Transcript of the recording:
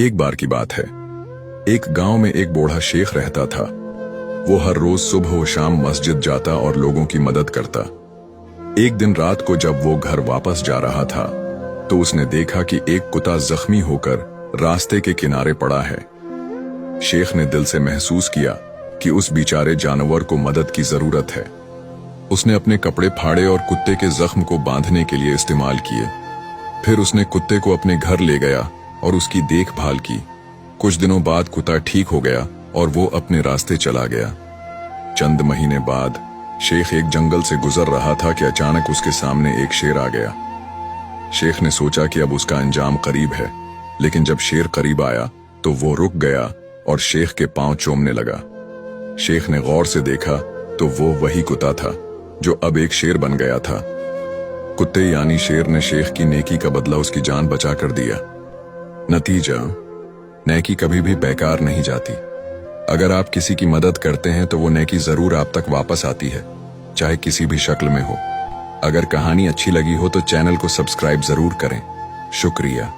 एक बार की बात है, एक गांव में एक बूढ़ा शेख रहता था। वो हर रोज सुबह व शाम मस्जिद जाता और लोगों की मदद करता। एक दिन रात को जब वो घर वापस जा रहा था तो उसने देखा कि एक कुत्ता जख्मी होकर रास्ते के किनारे पड़ा है। शेख ने दिल से महसूस किया कि उस बेचारे जानवर को मदद की जरूरत है। उसने अपने कपड़े फाड़े और कुत्ते के जख्म को बांधने के लिए इस्तेमाल किए। फिर उसने कुत्ते को अपने घर ले गया और उसकी देखभाल की। कुछ दिनों बाद कुत्ता ठीक हो गया और वो अपने रास्ते चला गया। चंद महीने बाद शेख एक जंगल से गुजर रहा था कि अचानक उसके सामने एक शेर आ गया। शेख ने सोचा कि अब उसका अंजाम करीब है, लेकिन जब शेर करीब आया तो वो रुक गया और शेख के पांव चूमने लगा। शेख ने गौर से देखा तो वो वही कुत्ता था जो अब एक शेर बन गया था। कुत्ते यानी शेर ने शेख की नेकी का बदला उसकी जान बचा कर दिया। नतीजा, नेकी कभी भी बेकार नहीं जाती। अगर आप किसी की मदद करते हैं तो वो नेकी जरूर आप तक वापस आती है, चाहे किसी भी शक्ल में हो। अगर कहानी अच्छी लगी हो तो चैनल को सब्सक्राइब जरूर करें। शुक्रिया।